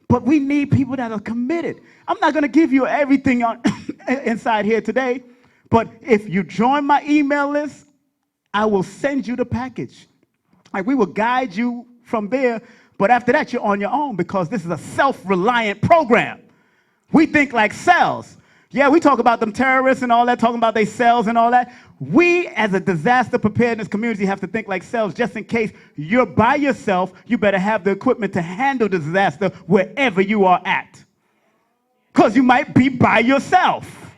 But we need people that are committed. I'm not going to give you everything on inside here today, but if you join my email list, I will send you the package. Like, we will guide you from there, but after that, you're on your own because this is a self-reliant program. We think like cells. Yeah, we talk about them terrorists and all that, talking about their cells and all that. We, as a disaster preparedness community, have to think like cells just in case you're by yourself. You better have the equipment to handle the disaster wherever you are at. Because you might be by yourself.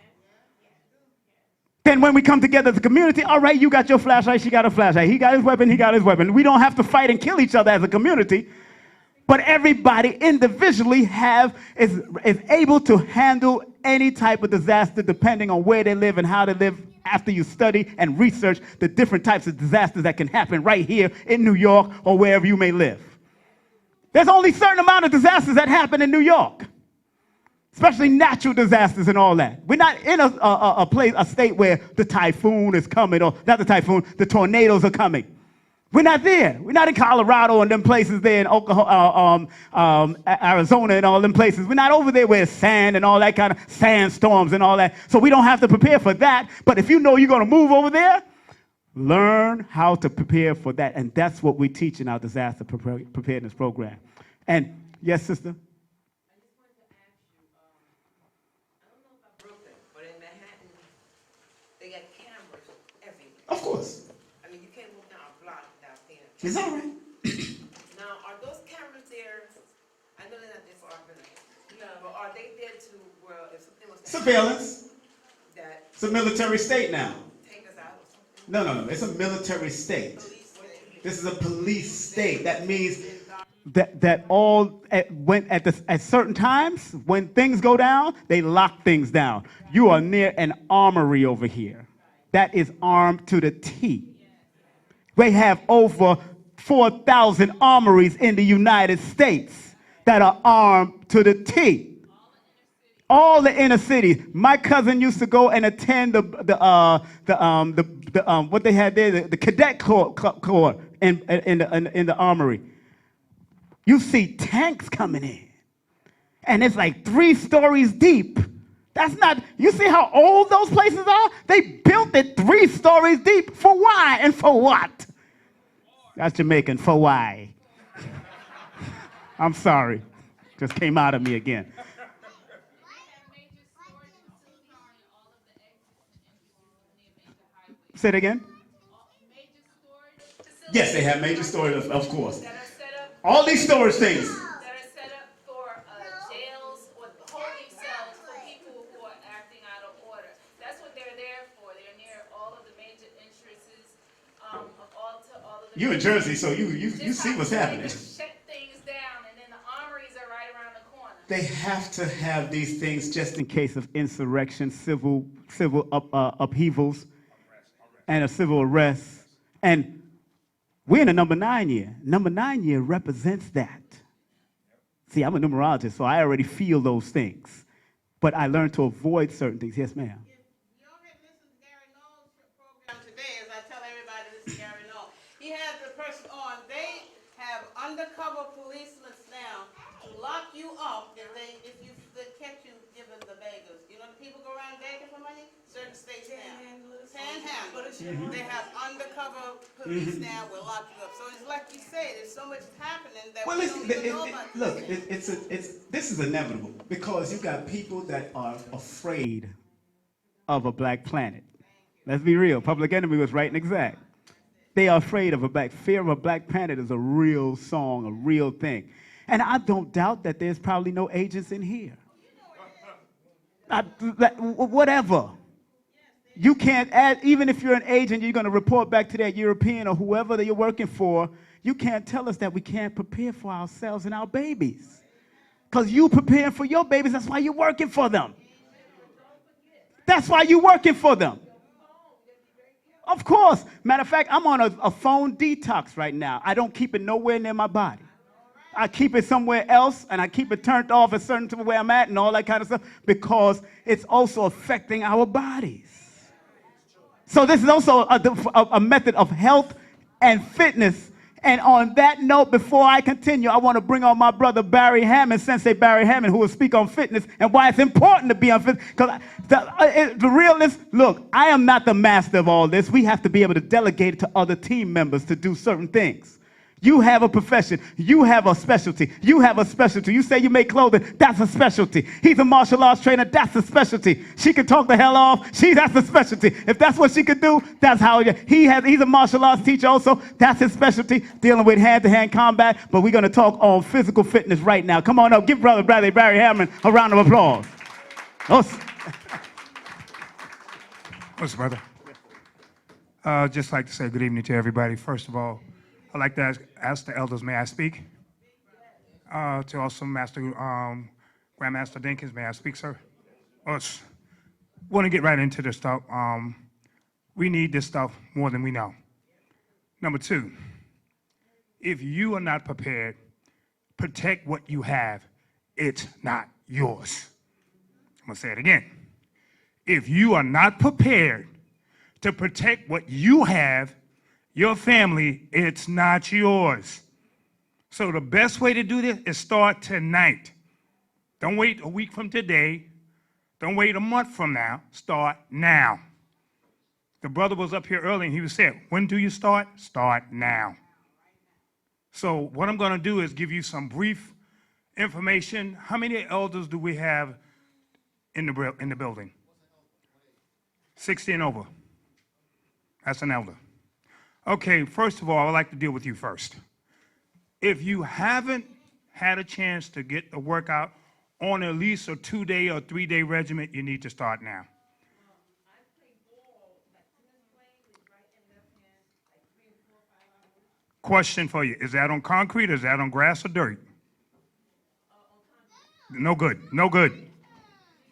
Then when we come together as a community, all right, you got your flashlight, she got a flashlight. He got his weapon, he got his weapon. We don't have to fight and kill each other as a community. But everybody individually is able to handle any type of disaster depending on where they live and how they live after you study and research the different types of disasters that can happen right here in New York or wherever you may live. There's only a certain amount of disasters that happen in New York, especially natural disasters and all that. We're not in a state where the typhoon is coming, or not the typhoon, the tornadoes are coming. We're not there. We're not in Colorado and them places there in Oklahoma, Arizona and all them places. We're not over there where it's sand and all that kind of sandstorms and all that. So we don't have to prepare for that. But if you know you're going to move over there, learn how to prepare for that. And that's what we teach in our disaster preparedness program. And yes, sister? Of course. I mean, you can't walk down a block without seeing them. It's all right. Now, are those cameras there? I know they're not there for our benefit. No. But are they there to, well, if something was to Surveillance. that It's a military state now. take us out or something? No. It's a military state. Police state. This is a police state. That means that all at certain times when things go down, they lock things down. You are near an armory over here that is armed to the T. We have over 4,000 armories in the United States that are armed to the T. All the inner cities. My cousin used to go and attend what they had there, the cadet corps in the armory. You see tanks coming in, and it's like 3 stories deep. That's not, you see how old those places are? They built it 3 stories deep. For why and for what? That's Jamaican, for why? I'm sorry. Just came out of me again. Say it again? Yes, they have major storage, of course. All these storage things. That are set up for jails or holding cells for people who are acting out of order. That's what they're there for. They're near all of the major entrances of all of the. You in Jersey, so you see what's happening. They shut things down, and then the armories are right around the corner. They have to have these things just in case of insurrection, civil upheavals, and a civil arrest. And we're in a number 9 year. Number 9 year represents that. See, I'm a numerologist, so I already feel those things. But I learned to avoid certain things. Yes, ma'am. You already listened to Gary Noel's program today, as I tell everybody, this is Gary Noel. He has the person on. They have undercover policemen now to lock you up if they catch you giving the beggars. You know, the people go around begging for money? Certain states now. Panhandle. They have undercover police now will lock you up. So it's like you say, there's so much happening that we don't even know about. Look, this is inevitable because you got people that are afraid of a black planet. Let's be real. Public Enemy was right and exact. They are afraid of fear of a black planet is a real song, a real thing. And I don't doubt that there's probably no agents in here. Whatever. You can't add, even if you're an agent, you're going to report back to that European or whoever that you're working for, you can't tell us that we can't prepare for ourselves and our babies. Because you prepare for your babies, that's why you're working for them. That's why you're working for them. Of course. Matter of fact, I'm on a phone detox right now. I don't keep it nowhere near my body. I keep it somewhere else, and I keep it turned off at certain time where I'm at and all that kind of stuff because it's also affecting our bodies. So this is also a method of health and fitness And on that note, before I continue, I want to bring on my brother Barry Hammond, Sensei Barry Hammond, who will speak on fitness and why it's important to be on fitness. Because the realness, look, I am not the master of all this. We have to be able to delegate it to other team members to do certain things. You have a profession. You have a specialty. You have a specialty. You say you make clothing. That's a specialty. He's a martial arts trainer. That's a specialty. She can talk the hell off. That's a specialty. If that's what she could do, that's how he's a martial arts teacher also. That's his specialty, dealing with hand-to-hand combat. But we're going to talk on physical fitness right now. Come on up. Give brother Barry Hammond a round of applause. What's up, brother? Just like to say good evening to everybody. First of all, I'd like to ask the elders, may I speak? To also Grandmaster Dinkins, may I speak, sir? Want to get right into this stuff. We need this stuff more than we know. Number two, if you are not prepared, protect what you have. It's not yours. I'm going to say it again. If you are not prepared to protect what you have, your family, it's not yours. So the best way to do this is start tonight. Don't wait a week from today. Don't wait a month from now. Start now. The brother was up here early and he was saying, when do you start? Start now. So what I'm going to do is give you some brief information. How many elders do we have in the building? 60 and over. That's an elder. Okay, first of all, I'd like to deal with you first. If you haven't had a chance to get a workout on at least a 2-day or 3-day regimen, you need to start now. Question for you, is that on concrete or is that on grass or dirt? No good, no good.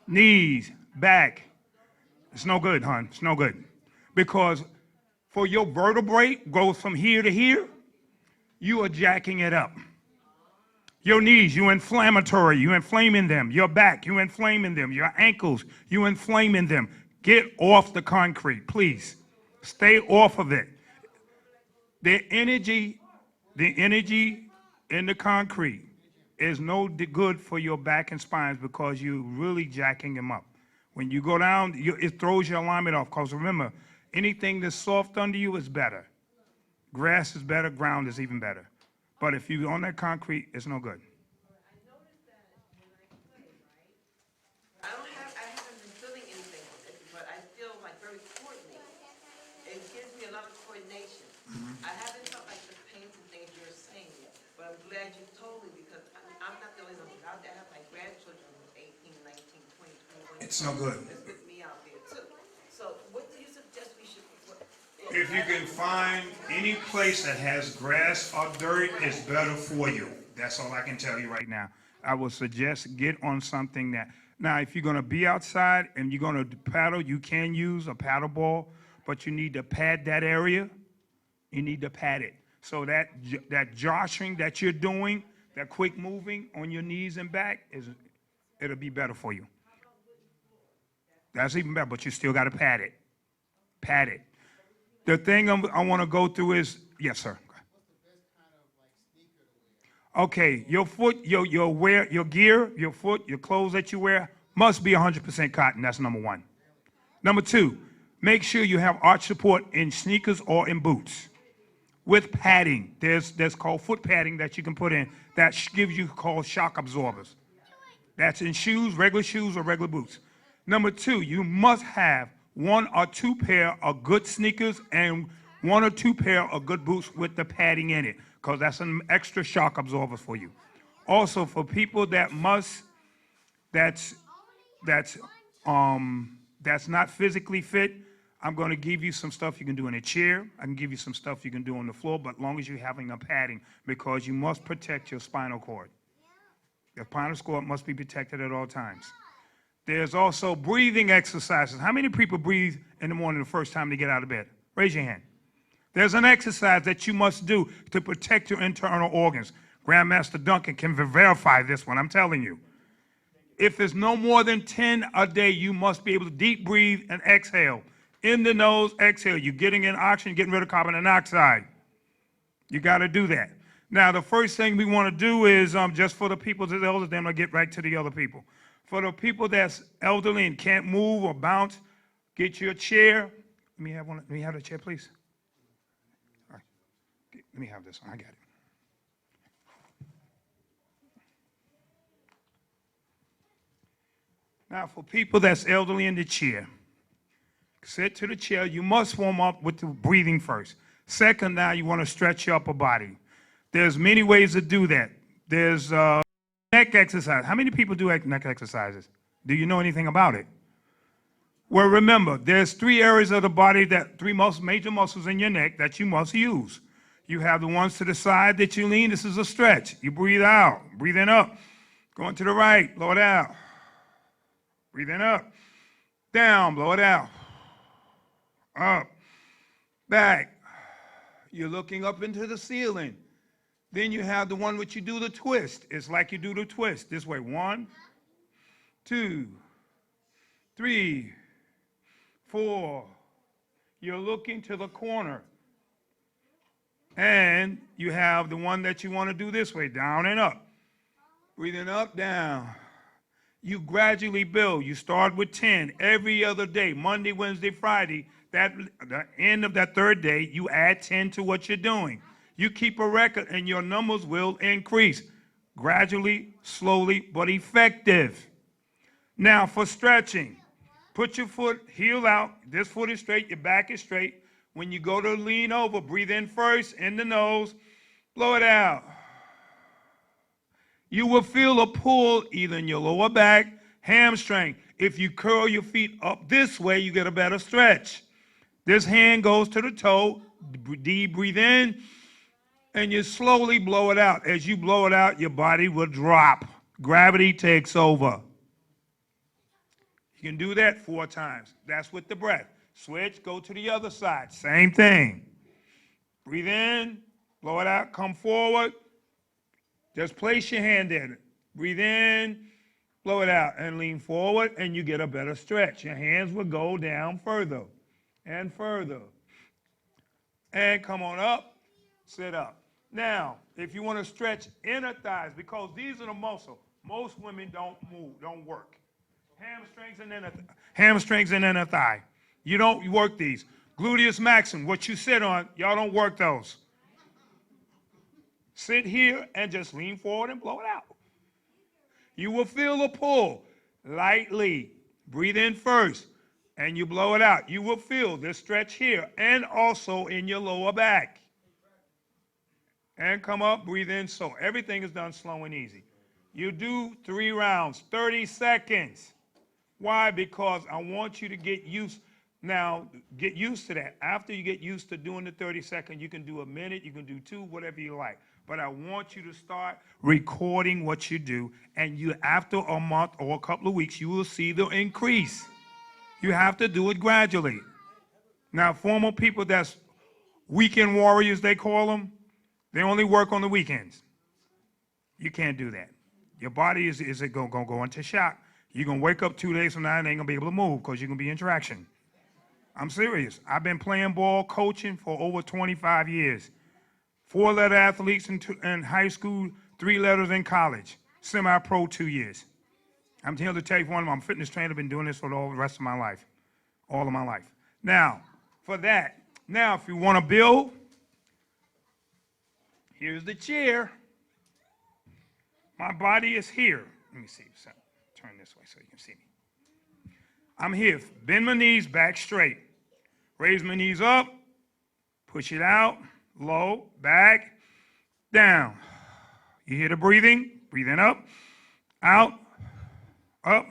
Knees, back, it's no good, hon, it's no good. Because for your vertebrae goes from here to here, you are jacking it up. Your knees, you're inflammatory, you're inflaming them. Your back, you're inflaming them. Your ankles, you're inflaming them. Get off the concrete, please. Stay off of it. The energy in the concrete is no good for your back and spines because you're really jacking them up. When you go down, it throws your alignment off. Because remember, anything that's soft under you is better. Grass is better, ground is even better. But if you're on that concrete, it's no good. I haven't been feeling anything, but I feel like very coordinated. It gives me a lot of coordination. I haven't felt like the pains and things you're saying yet, but I'm glad you told me because I'm not the only one out there. I have my grandchildren who are 18, 19, 20, 21. It's no good. It's with me out there too. So what do you suggest we should do? If you can find any place that has grass or dirt, it's better for you. That's all I can tell you right now. I would suggest get on something that, now if you're going to be outside and you're going to paddle, you can use a paddle ball, but you need to pad that area. You need to pad it. So that joshing that you're doing, that quick moving on your knees and back, it'll be better for you. That's even better, but you still got to pad it. Pad it. The thing I want to go through is, yes, sir. Okay, your foot, your gear, your foot, your clothes that you wear must be 100% cotton. That's number one. Number two, make sure you have arch support in sneakers or in boots with padding. There's called foot padding that you can put in that gives you called shock absorbers. That's in shoes, regular shoes or regular boots. Number two, you must have 1 or 2 pair of good sneakers and 1 or 2 pair of good boots with the padding in it, because that's an extra shock absorber for you. Also, for people that's not physically fit, I'm going to give you some stuff you can do in a chair. I can give you some stuff you can do on the floor, but as long as you're having a padding, because you must protect your spinal cord. Your spinal cord must be protected at all times. There's also breathing exercises. How many people breathe in the morning the first time they get out of bed? Raise your hand. There's an exercise that you must do to protect your internal organs. Grandmaster Duncan can verify this one, I'm telling you. If it's no more than 10 a day, you must be able to deep breathe and exhale. In the nose, exhale. You're getting in oxygen, getting rid of carbon monoxide. You got to do that. Now, the first thing we want to do is just for the people that's elders, then I'll get right to the other people. For the people that's elderly and can't move or bounce, get your chair. Let me have one. Let me have the chair, please. All right. Let me have this one. I got it. Now, for people that's elderly in the chair, sit to the chair. You must warm up with the breathing first. Second, now you want to stretch your upper body. There's many ways to do that. There's neck exercise. How many people do neck exercises? Do you know anything about it? Well, remember, there's 3 areas of the body, that 3 major muscles in your neck that you must use. You have the ones to the side that you lean. This is a stretch. You breathe out, breathe in up. Going to the right, blow it out. Breathe in up. Down, blow it out. Up. Back. You're looking up into the ceiling. Then you have the one which you do the twist. It's like you do the twist. This way. 1, 2, 3, 4. You're looking to the corner. And you have the one that you want to do this way. Down and up. Breathing up, down. You gradually build. You start with 10 every other day. Monday, Wednesday, Friday. The end of that 3rd day, you add 10 to what you're doing. You keep a record and your numbers will increase. Gradually, slowly, but effective. Now for stretching, put your foot, heel out. This foot is straight, your back is straight. When you go to lean over, breathe in first, in the nose, blow it out. You will feel a pull either in your lower back, hamstring. If you curl your feet up this way, you get a better stretch. This hand goes to the toe, deep breathe in, and you slowly blow it out. As you blow it out, your body will drop. Gravity takes over. You can do that 4 times. That's with the breath. Switch, go to the other side. Same thing. Breathe in, blow it out, come forward. Just place your hand in it. Breathe in, blow it out, and lean forward, and you get a better stretch. Your hands will go down further and further. And come on up, sit up. Now, if you want to stretch inner thighs, because these are the muscles, most women don't move, don't work. Hamstrings and inner thigh. You don't work these. Gluteus maximus, what you sit on, y'all don't work those. Sit here and just lean forward and blow it out. You will feel a pull lightly. Breathe in first and you blow it out. You will feel this stretch here and also in your lower back. And come up, breathe in. So everything is done slow and easy. You do 3 rounds, 30 seconds. Why? Because I want you to get used. Now, get used to that. After you get used to doing the 30 seconds, you can do a minute, you can do 2, whatever you like. But I want you to start recording what you do, and you, after a month or a couple of weeks, you will see the increase. You have to do it gradually. Now, former people that's weekend warriors, they call them, they only work on the weekends. You can't do that. Your body is going to go into shock. You're going to wake up 2 days from now and ain't going to be able to move because you're going to be in traction. I'm serious. I've been playing ball, coaching for over 25 years. 4-letter athletes in high school, 3 letters in college. Semi-pro 2 years. I'm here to tell you one of them, I'm a fitness trainer, been doing this for the rest of my life. All of my life. Now, for that, now if you want to build, here's the chair. My body is here. Let me see. Turn this way so you can see me. I'm here. Bend my knees back straight. Raise my knees up. Push it out. Low. Back. Down. You hear the breathing? Breathing up. Out. Up.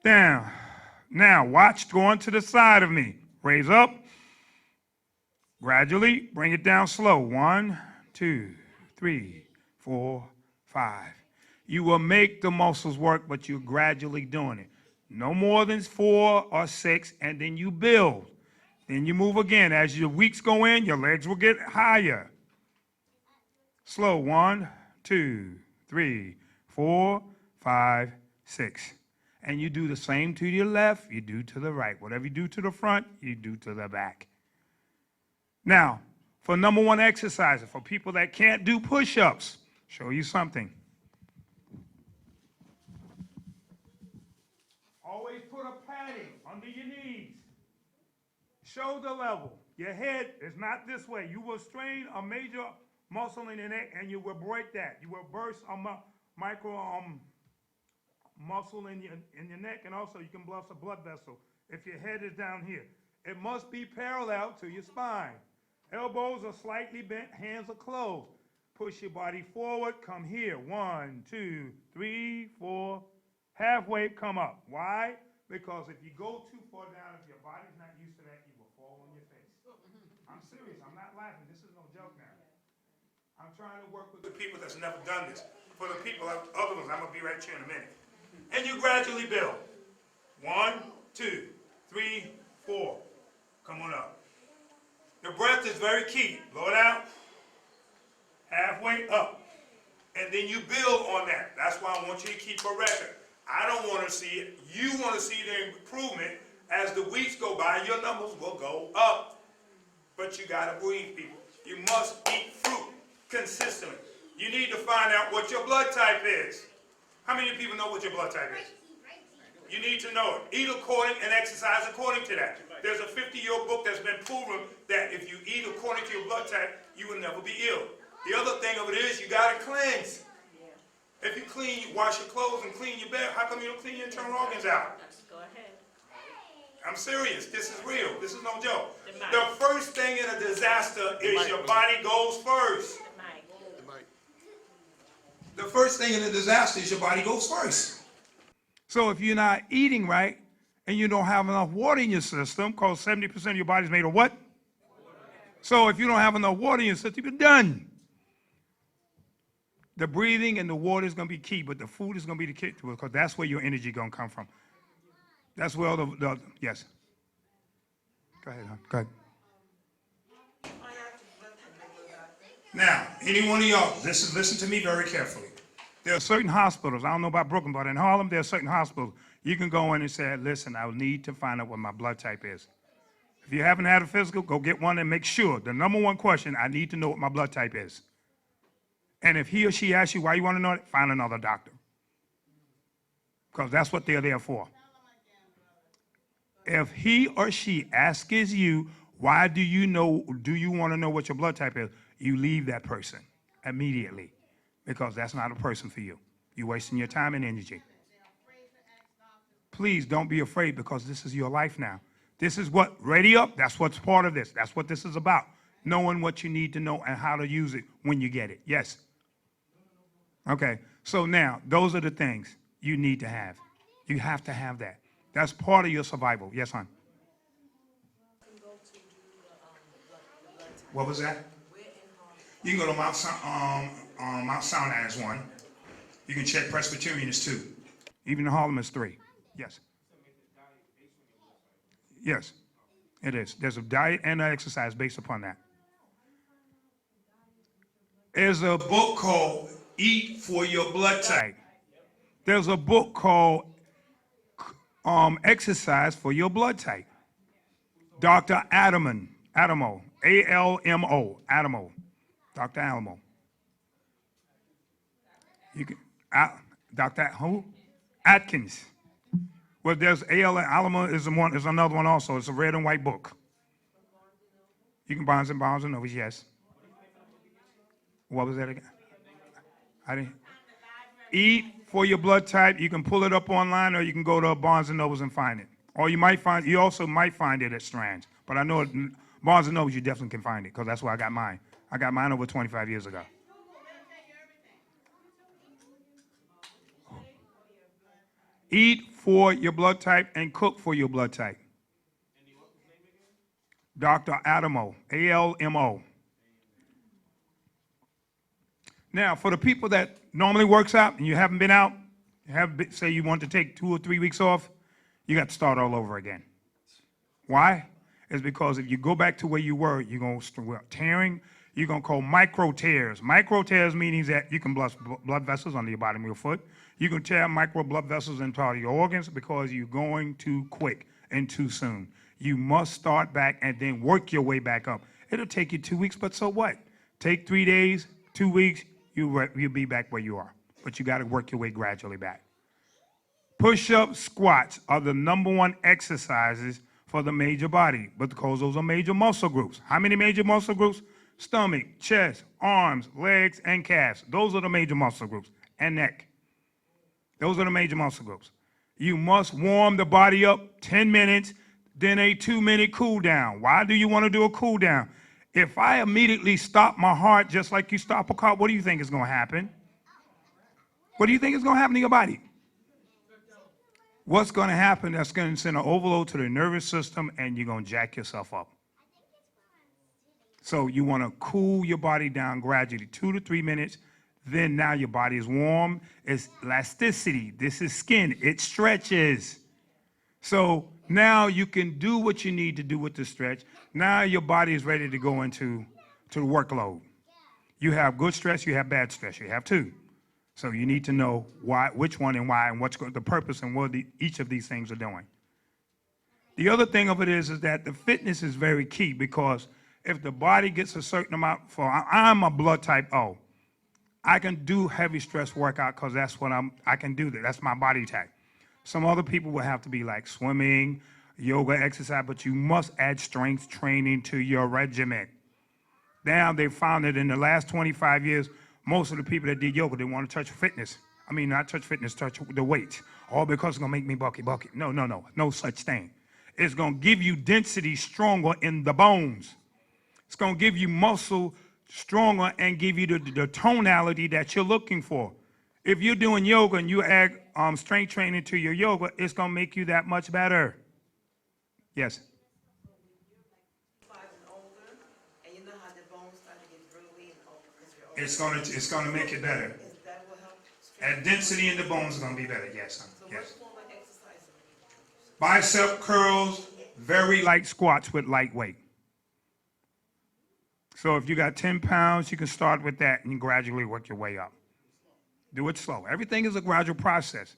Down. Now watch going to the side of me. Raise up. Gradually bring it down slow. 1, 2, 3, 4, 5. You will make the muscles work, but you're gradually doing it. No more than 4 or 6, and then you build. Then you move again. As your weeks go in, your legs will get higher. Slow. 1, 2, 3, 4, 5, 6. And you do the same to your left, you do to the right. Whatever you do to the front, you do to the back. Now, For number one exercises, for people that can't do push-ups, show you something. Always put a padding under your knees. Shoulder level. Your head is not this way. You will strain a major muscle in your neck and you will break that. You will burst a micro muscle in your neck, and also you can burst a blood vessel if your head is down here. It must be parallel to your spine. Elbows are slightly bent, hands are closed. Push your body forward, come here. 1, 2, 3, 4. Halfway, come up. Why? Because if you go too far down, if your body's not used to that, you will fall on your face. I'm serious, I'm not laughing, this is no joke now. I'm trying to work with the people that's never done this. For the people, other ones, I'm gonna be right here in a minute. And you gradually build. 1, 2, 3, 4. Come on up. The breath is very key. Blow it out. Halfway up. And then you build on that. That's why I want you to keep a record. I don't want to see it. You want to see the improvement. As the weeks go by, your numbers will go up. But you got to breathe, people. You must eat fruit consistently. You need to find out what your blood type is. How many people know what your blood type is? You need to know it. Eat according and exercise according to that. There's a 50-year book that's been proven that if you eat according to your blood type, you will never be ill. The other thing of it is you got to cleanse. If you clean, you wash your clothes and clean your bed, how come you don't clean your internal organs out? Go ahead. I'm serious. This is real. This is no joke. The first thing in a disaster is your body goes first. The first thing in a disaster is your body goes first. So if you're not eating right and you don't have enough water in your system, because 70% of your body is made of what? So if you don't have enough water in your system, you're done. The breathing and the water is going to be key, but the food is going to be the key, because that's where your energy is going to come from. That's where yes. Go ahead, hon. Go ahead. Now, any one of y'all, listen to me very carefully. There are certain hospitals, I don't know about Brooklyn, but in Harlem, there are certain hospitals. You can go in and say, listen, I need to find out what my blood type is. If you haven't had a physical, go get one and make sure. The number one question, I need to know what my blood type is. And if he or she asks you why you want to know it, find another doctor. Because that's what they're there for. If he or she asks you, why do you want to know what your blood type is? You leave that person immediately, because that's not a person for you. You're wasting your time and energy. Please don't be afraid, because this is your life now. This is what, ready up, that's what's part of this. That's what this is about. Knowing what you need to know and how to use it when you get it. Yes? Okay, so now, those are the things you need to have. You have to have that. That's part of your survival. Yes, hon? What was that? You can go to Mount Sinai is one. You can check Presbyterian is 2. Even in Harlem is 3. Yes. Yes, it is. There's a diet and an exercise based upon that. There's a book called Eat for Your Blood Type. There's a book called Exercise for Your Blood Type. Dr. Adamo, A-L-M-O, Adamo. Dr. Alamo. You can, Dr. Who? Atkins. Well, there's Alamo is another one also. It's a red and white book. You can Barnes and Nobles, yes. What was that again? I didn't. Eat for Your Blood Type. You can pull it up online, or you can go to Barnes and Nobles and find it. Or you also might find it at Strands. But I know at Barnes and Nobles you definitely can find it, because that's where I got mine. I got mine over 25 years ago. Eat for your blood type and cook for your blood type. Dr. Adamo, A-L-M-O. Now, for the people that normally works out and you haven't been out, say you want to take 2 or 3 weeks off, you got to start all over again. Why? It's because if you go back to where you were, you're going to start tearing. You're going to call micro tears. Micro tears means that you can bust blood vessels under your bottom of your foot. You can tear micro blood vessels into part of your organs, because you're going too quick and too soon. You must start back and then work your way back up. It'll take you 2 weeks, but so what? Take 3 days, 2 weeks, you'll be back where you are. But you got to work your way gradually back. Push-ups, squats are the #1 exercises for the major body, because those are major muscle groups. How many major muscle groups? Stomach, chest, arms, legs, and calves. Those are the major muscle groups, and neck. Those are the major muscle groups. You must warm the body up 10 minutes, then a 2-minute cool down. Why do you want to do a cool down? If I immediately stop my heart just like you stop a car, what do you think is going to happen? What do you think is going to happen to your body? What's going to happen? That's going to send an overload to the nervous system, and you're going to jack yourself up. So you want to cool your body down gradually, 2 to 3 minutes. Then now your body is warm. It's elasticity. This is skin. It stretches. So now you can do what you need to do with the stretch. Now your body is ready to go into the workload. You have good stress. You have bad stress. You have two. So you need to know which one and why, and what's the purpose and what each of these things are doing. The other thing of it is that the fitness is very key, because if the body gets a certain amount, I'm a blood type O. I can do heavy stress workout because that's what I can do that. That's my body type. Some other people will have to be like swimming, yoga, exercise, but you must add strength training to your regimen. Now they found that in the last 25 years, most of the people that did yoga, they want to touch fitness. I mean, not touch fitness, touch the weights. All because it's going to make me bucky. No such thing. It's going to give you density stronger in the bones. It's going to give you muscle stronger and give you the tonality that you're looking for. If you're doing yoga and you add strength training to your yoga, it's going to make you that much better. Yes? It's going to make it better. That will help And density in the bones is going to be better. Yes, son. So Yes. which form of exercise? Bicep curls, very light squats with light weight. So if you got 10 pounds, you can start with that and gradually work your way up. Do it slow. Everything is a gradual process.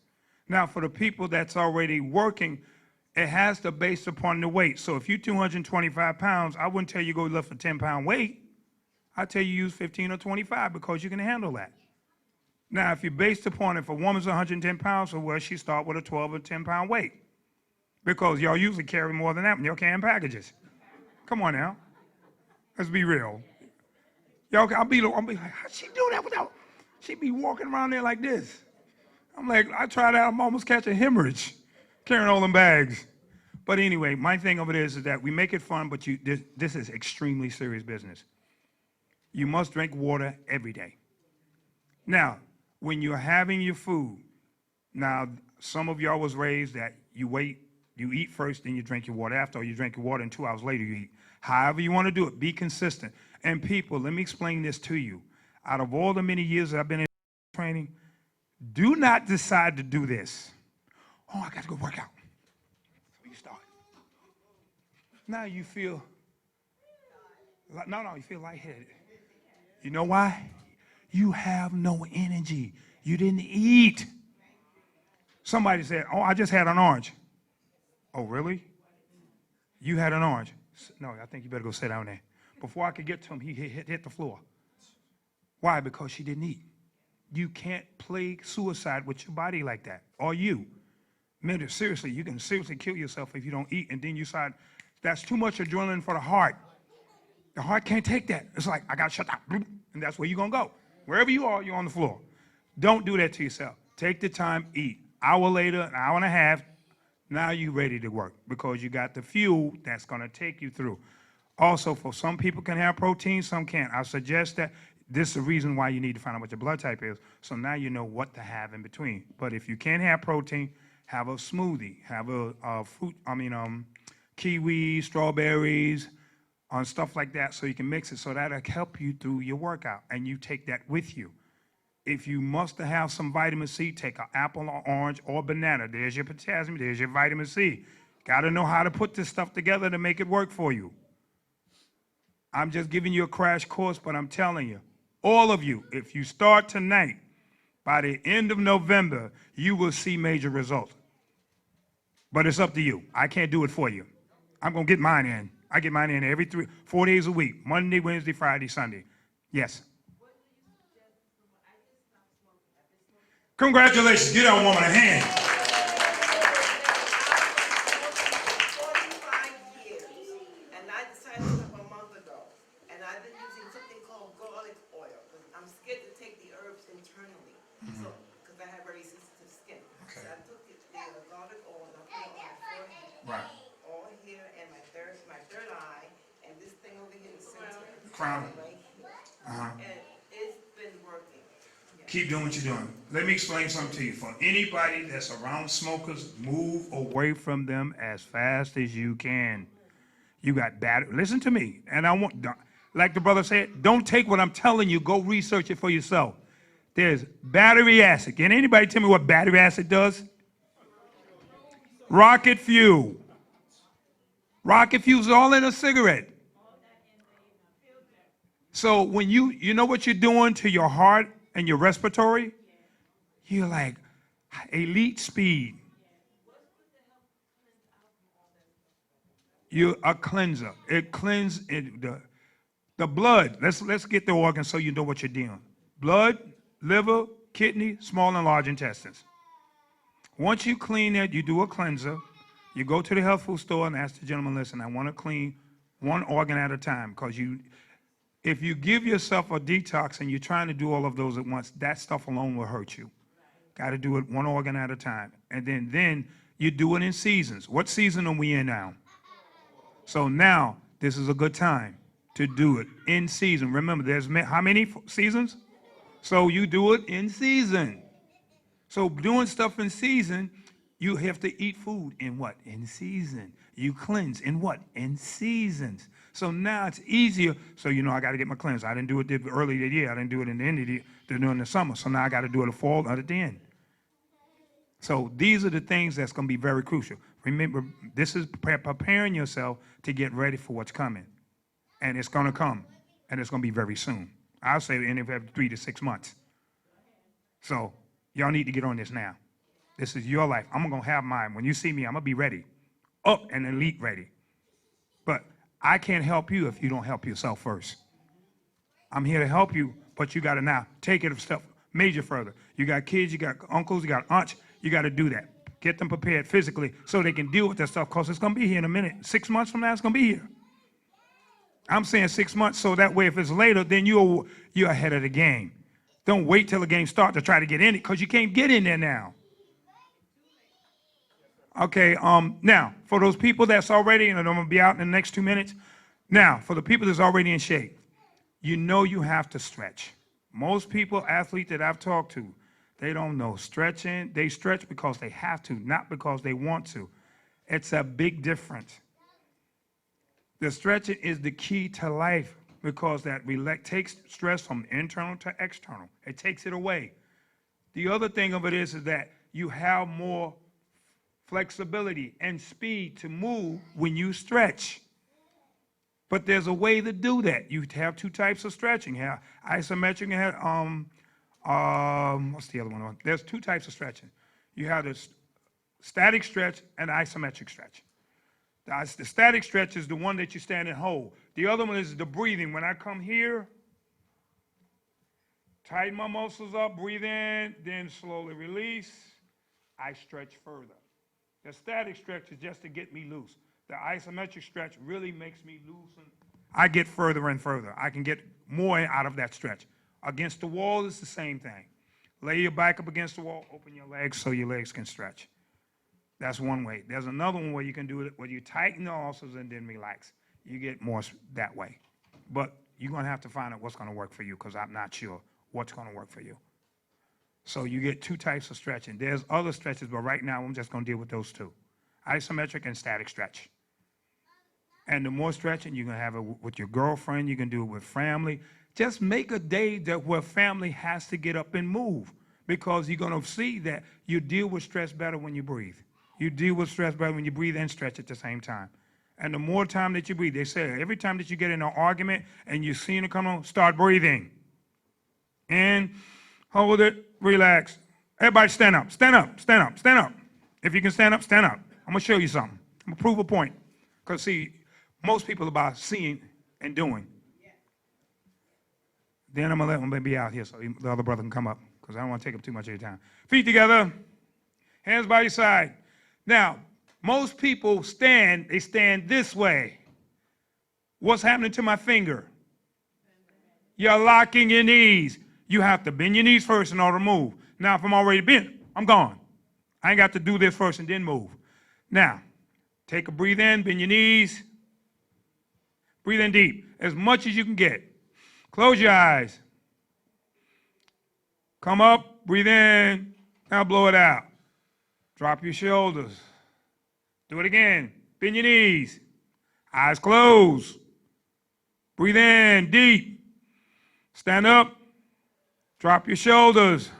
Now, for the people that's already working, it has to base upon the weight. So if you're 225 pounds, I wouldn't tell you go lift a 10-pound weight. I'd tell you use 15 or 25 because you can handle that. Now, if you're based upon if a woman's 110 pounds, so well, she start with a 12 or 10-pound weight. Because y'all usually carry more than that when y'all carrying packages. Come on now. Let's be real. Y'all, I'll be like, how'd she do that without? She be walking around there like this. I'm like, I tried out, I'm almost catching hemorrhage, carrying all them bags. But anyway, my thing of it is that we make it fun, but this is extremely serious business. You must drink water every day. Now, when you're having your food, now some of y'all was raised that you eat first, then you drink your water after, or you drink your water and 2 hours later you eat. However you want to do it, be consistent. And people, let me explain this to you. Out of all the many years that I've been in training, do not decide to do this. Oh, I got to go work out. So you start. Now you feel, you feel lightheaded. You know why? You have no energy. You didn't eat. Somebody said, oh, I just had an orange. Oh, really? You had an orange? No, I think you better go sit down there. Before I could get to him, he hit the floor. Why? Because she didn't eat. You can't play suicide with your body like that. Or you. Man, seriously, you can seriously kill yourself if you don't eat, and then you decide that's too much adrenaline for the heart. The heart can't take that. It's like, I got to shut down. And that's where you're going to go. Wherever you are, you're on the floor. Don't do that to yourself. Take the time, eat. Hour later, an hour and a half, now you're ready to work because you got the fuel that's going to take you through. Also, for some people can have protein, some can't. I suggest that this is the reason why you need to find out what your blood type is. So now you know what to have in between. But if you can't have protein, have a smoothie. Have a fruit, kiwi, strawberries, stuff like that so you can mix it. So that'll help you through your workout. And you take that with you. If you must have some vitamin C, take an apple or orange or banana. There's your potassium, there's your vitamin C. Got to know how to put this stuff together to make it work for you. I'm just giving you a crash course, but I'm telling you, all of you, if you start tonight, by the end of November, you will see major results. But it's up to you. I can't do it for you. I'm going to get mine in. I get mine in every 4 days a week, Monday, Wednesday, Friday, Sunday. Yes. Congratulations. Get that woman a hand. 45 years, and I decided to stop a month ago. And I've been using something called garlic oil, because I'm scared to take the herbs internally. So, because I have very sensitive skin. Okay. So I took the garlic oil and I put it on my forehead. Right. All here and my third eye, and this thing over here in the center. Crown. Right here. Uh-huh. And it's been working. Yeah. Keep doing what you're doing. Let me explain something to you. For anybody that's around smokers, move away from them as fast as you can. You got bad. Listen to me. And I want, like the brother said, don't take what I'm telling you. Go research it for yourself. There's battery acid. Can anybody tell me what battery acid does? Rocket fuel. Rocket fuel is all in a cigarette. So when you know what you're doing to your heart and your respiratory, you're like elite speed. You're a cleanser. It cleanses the blood. Let's get the organs so you know what you're doing. Blood, liver, kidney, small and large intestines. Once you clean that, you do a cleanser. You go to the health food store and ask the gentleman, listen, I want to clean one organ at a time, because if you give yourself a detox and you're trying to do all of those at once, that stuff alone will hurt you. Got to do it one organ at a time. And then you do it in seasons. What season are we in now? So now, this is a good time to do it in season. Remember, there's how many seasons? So you do it in season. So doing stuff in season, you have to eat food in what? In season. You cleanse in what? In seasons. So now it's easier. So I got to get my cleanse. I didn't do it early the year. I didn't do it in the end of the year, during the summer. So now I got to do it in the fall or at the end. So these are the things that's going to be very crucial. Remember, this is preparing yourself to get ready for what's coming. And it's going to come. And it's going to be very soon. I'll say anywhere 3 to 6 months. So y'all need to get on this now. This is your life. I'm going to have mine. When you see me, I'm going to be ready. Up and elite ready. But I can't help you if you don't help yourself first. I'm here to help you, but you got to now take it a step major further. You got kids, you got uncles, you got aunts. You got to do that. Get them prepared physically so they can deal with that stuff, because it's going to be here in a minute. 6 months from now, it's going to be here. I'm saying 6 months so that way if it's later, then you're ahead of the game. Don't wait till the game starts to try to get in it, because you can't get in there now. Okay, now, for those people that's already, and I'm going to be out in the next 2 minutes. Now, for the people that's already in shape, you have to stretch. Most people, athletes that I've talked to, they don't know stretching. They stretch because they have to, not because they want to. It's a big difference. The stretching is the key to life, because that takes stress from internal to external. It takes it away. The other thing of it is that you have more flexibility and speed to move when you stretch. But there's a way to do that. You have 2 types of stretching. You have isometric and what's the other one? There's 2 types of stretching. You have the static stretch and isometric stretch. The static stretch is the one that you stand and hold. The other one is the breathing. When I come here, tighten my muscles up, breathe in, then slowly release. I stretch further. The static stretch is just to get me loose. The isometric stretch really makes me loosen. I get further and further. I can get more out of that stretch. Against the wall is the same thing. Lay your back up against the wall, open your legs so your legs can stretch. That's one way. There's another one where you can do it where you tighten the muscles and then relax. You get more that way. But you're going to have to find out what's going to work for you, because I'm not sure what's going to work for you. So you get 2 types of stretching. There's other stretches, but right now I'm just going to deal with those 2. Isometric and static stretch. And the more stretching, you're going to have it with your girlfriend. You can do it with family. Just make a day where family has to get up and move, because you're going to see that you deal with stress better when you breathe. You deal with stress better when you breathe and stretch at the same time. And the more time that you breathe, they say every time that you get in an argument and you're seeing it come on, start breathing. In, hold it, relax. Everybody stand up, stand up, stand up, stand up. If you can stand up, stand up. I'm going to show you something. I'm going to prove a point. Because, see, Most people are about seeing and doing. Then I'm going to let him be out here so the other brother can come up because I don't want to take up too much of your time. Feet together, hands by your side. Now, most people they stand this way. What's happening to my finger? You're locking your knees. You have to bend your knees first in order to move. Now, if I'm already bent, I'm gone. I ain't got to do this first and then move. Now, take a breathe in, bend your knees. Breathe in deep, as much as you can get. Close your eyes. Come up, breathe in, now blow it out. Drop your shoulders. Do it again. Bend your knees. Eyes closed. Breathe in deep. Stand up. Drop your shoulders.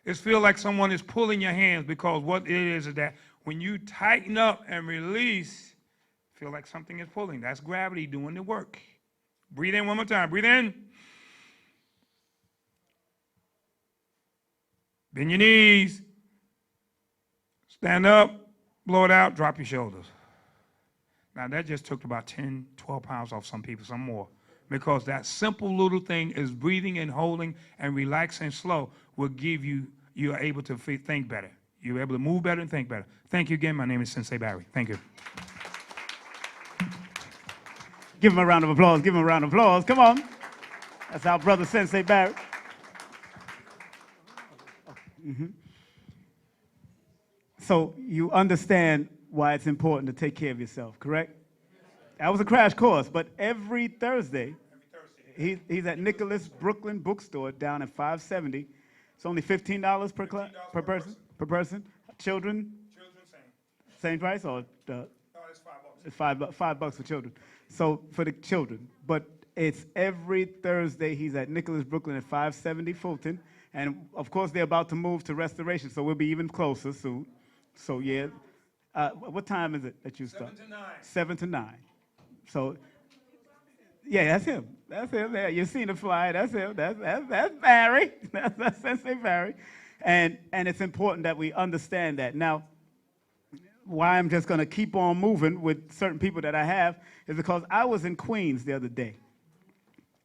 It feels like someone is pulling your hands because what it is that when you tighten up and release, feel like something is pulling. That's gravity doing the work. Breathe in one more time. Breathe in. Bend your knees. Stand up. Blow it out. Drop your shoulders. Now, that just took about 10, 12 pounds off some people, some more. Because that simple little thing is breathing and holding and relaxing slow will give you're able to think better. You're able to move better and think better. Thank you again. My name is Sensei Barry. Thank you. Give him a round of applause. Give him a round of applause. Come on. That's our brother Sensei Barry. So you understand why it's important to take care of yourself, correct? That was a crash course, but every Thursday, he's at Nicholas Brooklyn Bookstore down at 570. It's only $15 per person. Children, same price, or No, it's $5. it's $5 for children. So for the children, but it's every Thursday. He's at Nicholas Brooklyn at 570 Fulton, and of course they're about to move to Restoration, so we'll be even closer soon. So yeah, what time is it that you start? 7 to 9. 7 to 9. So yeah, that's him. That's him there. You've seen the flyer. That's him. That's Barry. That's Sensei Barry, and it's important that we understand that now. Why I'm just going to keep on moving with certain people that I have is because I was in Queens the other day,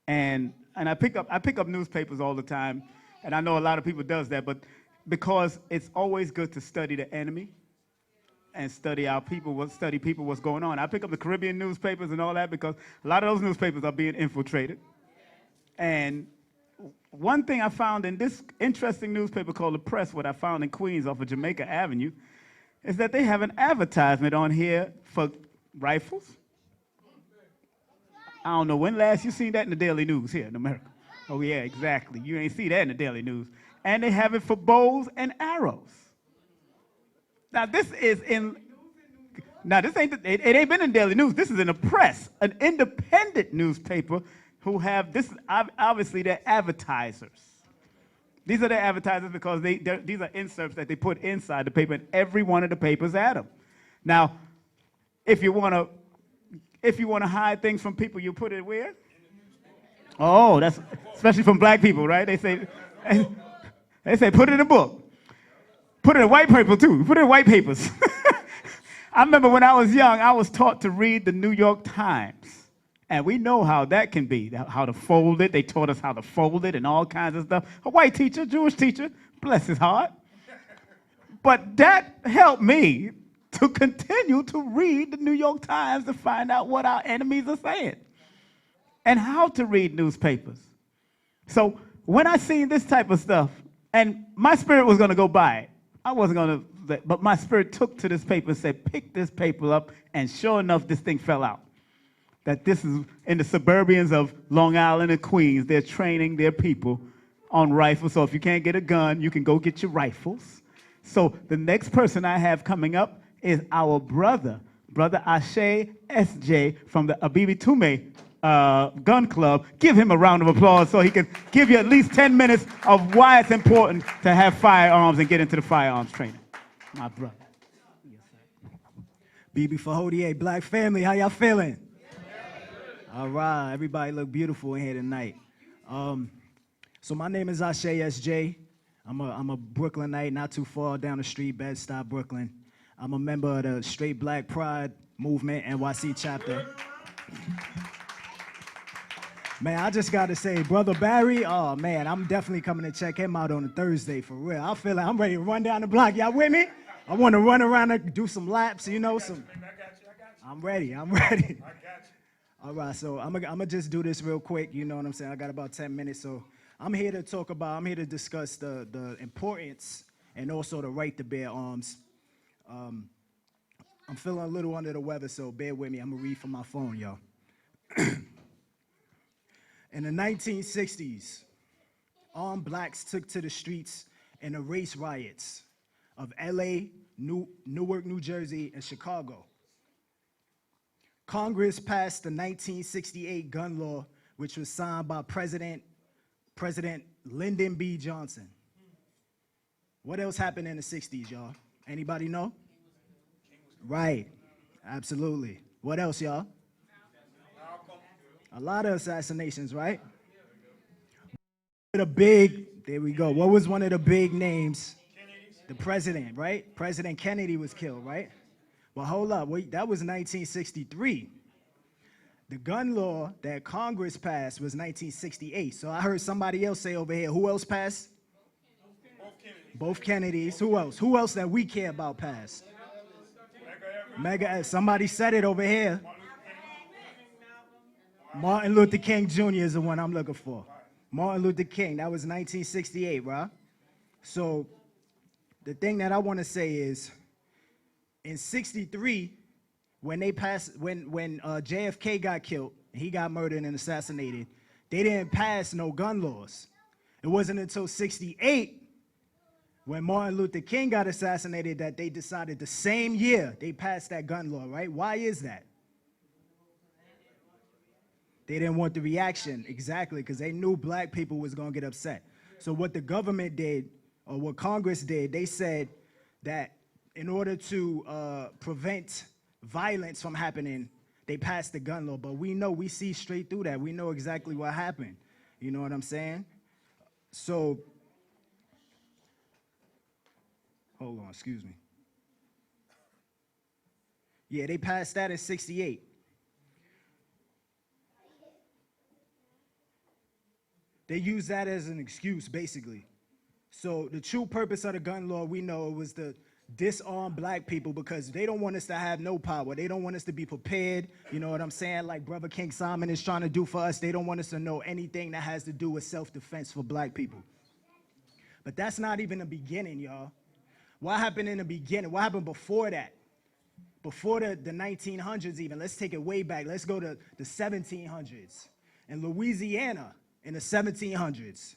and I pick up newspapers all the time, and I know a lot of people does that, but because it's always good to study the enemy and study our people, what's going on. I pick up the Caribbean newspapers and all that because a lot of those newspapers are being infiltrated. And one thing I found in this interesting newspaper called The Press, what I found in Queens off of Jamaica Avenue, is that they have an advertisement on here for rifles. I don't know when last you seen that in the Daily News here in America. Oh yeah, exactly. You ain't see that in the Daily News. And they have it for bows and arrows. Now this is in. Now this ain't. It ain't been in Daily News. This is in the Press, an independent newspaper who have this. Obviously, they're advertisers. These are the advertisers because these are inserts that they put inside the paper, and every one of the papers had them. Now, if you want to hide things from people, you put it where? Oh, that's especially from black people, right? They say put it in a book. Put it in white paper too. Put it in white papers. I remember when I was young, I was taught to read the New York Times. And we know how that can be, how to fold it. They taught us how to fold it and all kinds of stuff. A white teacher, Jewish teacher, bless his heart. But that helped me to continue to read the New York Times to find out what our enemies are saying and how to read newspapers. So when I seen this type of stuff, and my spirit was going to go by it. I wasn't going to, but my spirit took to this paper and said, pick this paper up, and sure enough, this thing fell out. That this is in the suburbians of Long Island and Queens. They're training their people on rifles. So if you can't get a gun, you can go get your rifles. So the next person I have coming up is our brother Ashe S.J. from the Abibi Tume Gun Club. Give him a round of applause so he can give you at least 10 minutes of why it's important to have firearms and get into the firearms training. My brother. Yes, sir. BB Fahodier, Black family, how y'all feeling? All right, everybody look beautiful in here tonight. So my name is Ashe S.J. I'm a Brooklynite, not too far down the street, Bed-Stuy, Brooklyn. I'm a member of the Straight Black Pride movement, NYC chapter. Man, I just got to say, Brother Barry, oh man, I'm definitely coming to check him out on a Thursday for real. I feel like I'm ready to run down the block. Y'all with me? I want to run around and do some laps, you know, some. I'm ready. I'm ready. All right, so I'm gonna just do this real quick. You know what I'm saying? I got about 10 minutes, so I'm here to discuss the importance and also the right to bear arms. I'm feeling a little under the weather, so bear with me. I'm gonna read from my phone, y'all. In the 1960s, armed blacks took to the streets in the race riots of LA, Newark, New Jersey, and Chicago. Congress passed the 1968 gun law, which was signed by President Lyndon B. Johnson. What else happened in the 60s, y'all? Anybody know? Right, absolutely. What else, y'all? A lot of assassinations, right? There we go. What was one of the big names? The president, right? President Kennedy was killed, right? Well, hold up. Wait, that was 1963. The gun law that Congress passed was 1968. So I heard somebody else say over here, who else passed? Both Kennedys. Who else? Who else that we care about passed? Mega. Somebody said it over here. Martin Luther King Jr. is the one I'm looking for. Martin Luther King, that was 1968, right? So the thing that I want to say is, in 63, when JFK got killed, he got murdered and assassinated, they didn't pass no gun laws. It wasn't until 68, when Martin Luther King got assassinated, that they decided the same year they passed that gun law, right? Why is that? They didn't want the reaction, exactly, because they knew black people was going to get upset. So what the government did, or what Congress did, they said that in order to prevent violence from happening, they passed the gun law. But we see straight through that. We know exactly what happened. You know what I'm saying? So, hold on, excuse me. Yeah, they passed that in 68. They use that as an excuse, basically. So the true purpose of the gun law, we know, was to disarm black people because they don't want us to have no power. They don't want us to be prepared. You know what I'm saying? Like Brother King Simon is trying to do for us. They don't want us to know anything that has to do with self-defense for black people. But that's not even the beginning, y'all. What happened in the beginning? What happened before that? Before the 1900s even. Let's take it way back. Let's go to the 1700s. In Louisiana, in the 1700s,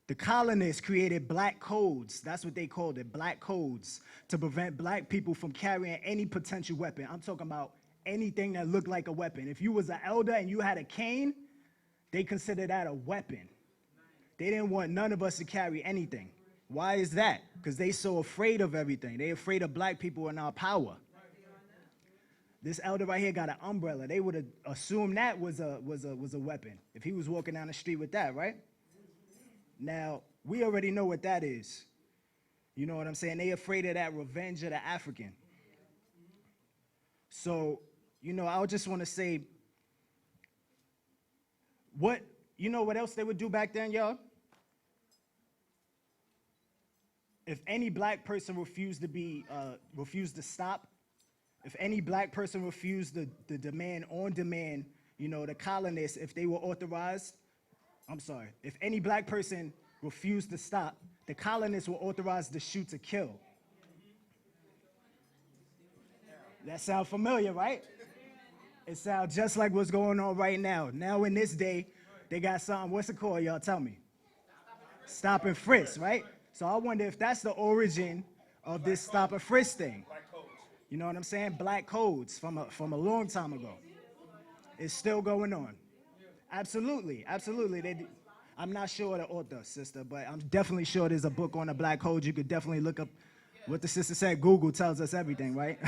the colonists created black codes. That's what they called it, black codes, to prevent black people from carrying any potential weapon. I'm talking about anything that looked like a weapon. If you was an elder and you had a cane, they considered that a weapon. They didn't want none of us to carry anything. Why is that? Because they so afraid of everything. They afraid of black people and our power. This elder right here got an umbrella. They would have assumed that was a weapon if he was walking down the street with that, right? Now, we already know what that is. You know what I'm saying? They afraid of that revenge of the African. So, you know, I just want to say, you know what else they would do back then, y'all? If any black person refused to stop, if any black person refused the demand on demand, you know, the colonists, if they were authorized, if any black person refused to stop, the colonists were authorized to shoot to kill. That sound familiar, right? It sounds just like what's going on right now. Now in this day, they got something, what's it called, y'all? Tell me. Stop and frisk, right? So I wonder if that's the origin of this stop and frisk thing. You know what I'm saying? Black codes from a long time ago. It's still going on. Absolutely, absolutely. I'm not sure the author, sister, but I'm definitely sure there's a book on the black codes. You could definitely look up what the sister said. Google tells us everything, right?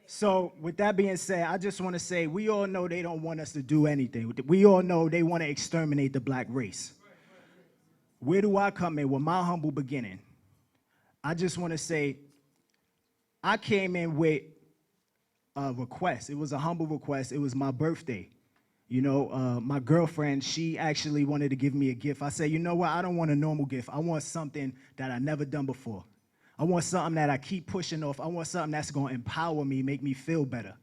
So with that being said, I just want to say we all know they don't want us to do anything. We all know they want to exterminate the black race. Where do I come in with my humble beginning? I just want to say I came in with request. It was a humble request. It was my birthday. You know, my girlfriend, she actually wanted to give me a gift. I said, you know what? I don't want a normal gift. I want something that I never done before. I want something that I keep pushing off. I want something that's going to empower me, make me feel better.